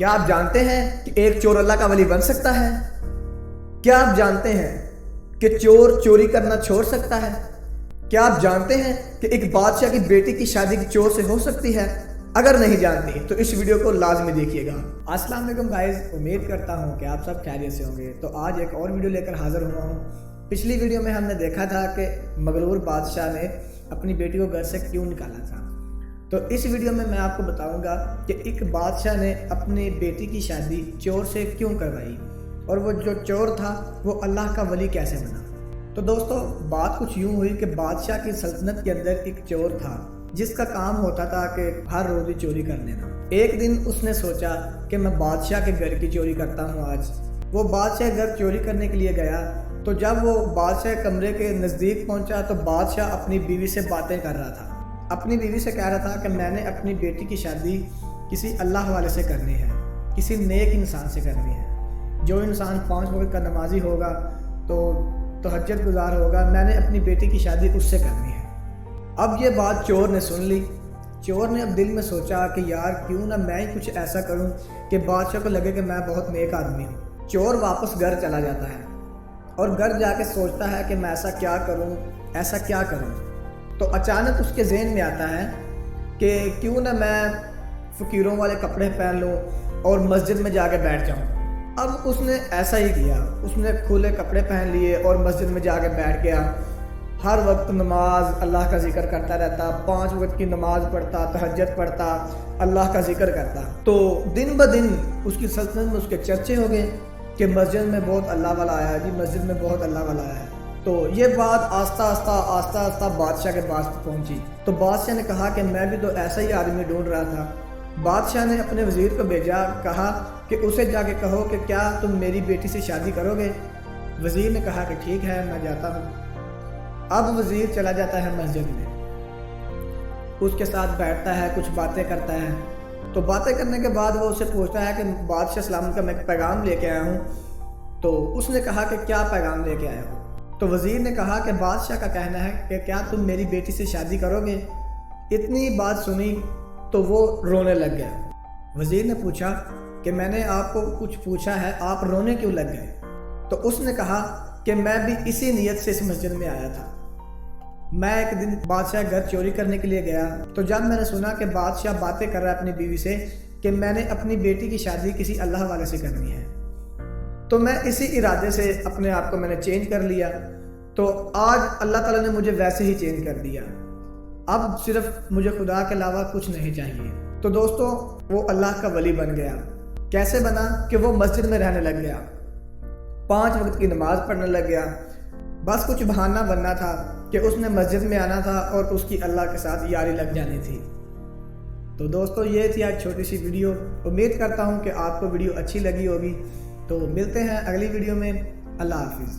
کیا آپ جانتے ہیں کہ ایک چور اللہ کا ولی بن سکتا ہے؟ کیا آپ جانتے ہیں کہ چور چوری کرنا چھوڑ سکتا ہے؟ کیا آپ جانتے ہیں کہ ایک بادشاہ کی بیٹی کی شادی کی چور سے ہو سکتی ہے؟ اگر نہیں جانتی تو اس ویڈیو کو لازمی دیکھیے گا۔ السلام علیکم گائز، امید کرتا ہوں کہ آپ سب خیریت سے ہوں گے۔ تو آج ایک اور ویڈیو لے کر حاضر ہوا ہوں۔ پچھلی ویڈیو میں ہم نے دیکھا تھا کہ مغرور بادشاہ نے اپنی بیٹی کو گھر سے کیوں نکالا تھا۔ تو اس ویڈیو میں آپ کو بتاؤں گا کہ ایک بادشاہ نے اپنی بیٹی کی شادی چور سے کیوں کروائی، اور وہ جو چور تھا وہ اللہ کا ولی کیسے بنا۔ تو دوستو، بات کچھ یوں ہوئی کہ بادشاہ کی سلطنت کے اندر ایک چور تھا جس کا کام ہوتا تھا کہ ہر روز ہی چوری کر لینا۔ ایک دن اس نے سوچا کہ میں بادشاہ کے گھر کی چوری کرتا ہوں آج۔ وہ بادشاہ گھر چوری کرنے کے لیے گیا، تو جب وہ بادشاہ کمرے کے نزدیک پہنچا تو بادشاہ اپنی بیوی سے باتیں کر رہا تھا۔ اپنی بیوی سے کہہ رہا تھا کہ میں نے اپنی بیٹی کی شادی کسی اللہ والے سے کرنی ہے، کسی نیک انسان سے کرنی ہے، جو انسان 5 وقت کا نمازی ہوگا، تو تہجد گزار ہوگا۔ میں نے اپنی بیٹی کی شادی اس سے کرنی ہے۔ اب یہ بات چور نے سن لی۔ چور نے اب دل میں سوچا کہ یار کیوں نہ میں ہی کچھ ایسا کروں کہ بادشاہ کو لگے کہ میں بہت نیک آدمی ہوں۔ چور واپس گھر چلا جاتا ہے اور گھر جا کے سوچتا ہے کہ میں ایسا کیا کروں، ایسا کیا کروں۔ تو اچانک اس کے ذہن میں آتا ہے کہ کیوں نہ میں فقیروں والے کپڑے پہن لوں اور مسجد میں جا کے بیٹھ جاؤں۔ اب اس نے ایسا ہی کیا، اس نے کھلے کپڑے پہن لیے اور مسجد میں جا کے بیٹھ گیا۔ ہر وقت نماز، اللہ کا ذکر کرتا رہتا، 5 وقت کی نماز پڑھتا، تہجد پڑھتا، اللہ کا ذکر کرتا۔ تو دن بدن اس کی سلطنت میں اس کے چرچے ہو گئے کہ مسجد میں بہت اللہ والا آیا ہے جی، مسجد میں بہت اللہ والا آیا ہے۔ تو یہ بات آہستہ آہستہ بادشاہ کے پاس پہنچی۔ تو بادشاہ نے کہا کہ میں بھی تو ایسا ہی آدمی ڈھونڈ رہا تھا۔ بادشاہ نے اپنے وزیر کو بھیجا، کہا کہ اسے جا کے کہو کہ کیا تم میری بیٹی سے شادی کرو گے؟ وزیر نے کہا کہ ٹھیک ہے، میں جاتا ہوں۔ اب وزیر چلا جاتا ہے مسجد میں، اس کے ساتھ بیٹھتا ہے، کچھ باتیں کرتا ہے۔ تو باتیں کرنے کے بعد وہ اسے پوچھتا ہے کہ بادشاہ سلام کا میں ایک پیغام لے کے آیا ہوں۔ تو اس نے کہا کہ کیا پیغام لے کے آیا ہو؟ تو وزیر نے کہا کہ بادشاہ کا کہنا ہے کہ کیا تم میری بیٹی سے شادی کرو گے؟ اتنی بات سنی تو وہ رونے لگ گیا۔ وزیر نے پوچھا کہ میں نے آپ کو کچھ پوچھا ہے، آپ رونے کیوں لگ گئے؟ تو اس نے کہا کہ میں بھی اسی نیت سے اس مسجد میں آیا تھا۔ میں ایک دن بادشاہ گھر چوری کرنے کے لیے گیا، تو جب میں نے سنا کہ بادشاہ باتیں کر رہا ہے اپنی بیوی سے کہ میں نے اپنی بیٹی کی شادی کسی اللہ والے سے کرنی ہے، تو میں اسی ارادے سے اپنے آپ کو میں نے چینج کر لیا۔ تو آج اللہ تعالیٰ نے مجھے ویسے ہی چینج کر دیا۔ اب صرف مجھے خدا کے علاوہ کچھ نہیں چاہیے۔ تو دوستو، وہ اللہ کا ولی بن گیا۔ کیسے بنا؟ کہ وہ مسجد میں رہنے لگ گیا، 5 وقت کی نماز پڑھنے لگ گیا۔ بس کچھ بہانہ بننا تھا کہ اس نے مسجد میں آنا تھا اور اس کی اللہ کے ساتھ یاری لگ جانی تھی۔ تو دوستو، یہ تھی آج چھوٹی سی ویڈیو۔ امید کرتا ہوں کہ آپ کو ویڈیو اچھی لگی ہوگی۔ تو ملتے ہیں اگلی ویڈیو میں۔ اللہ حافظ۔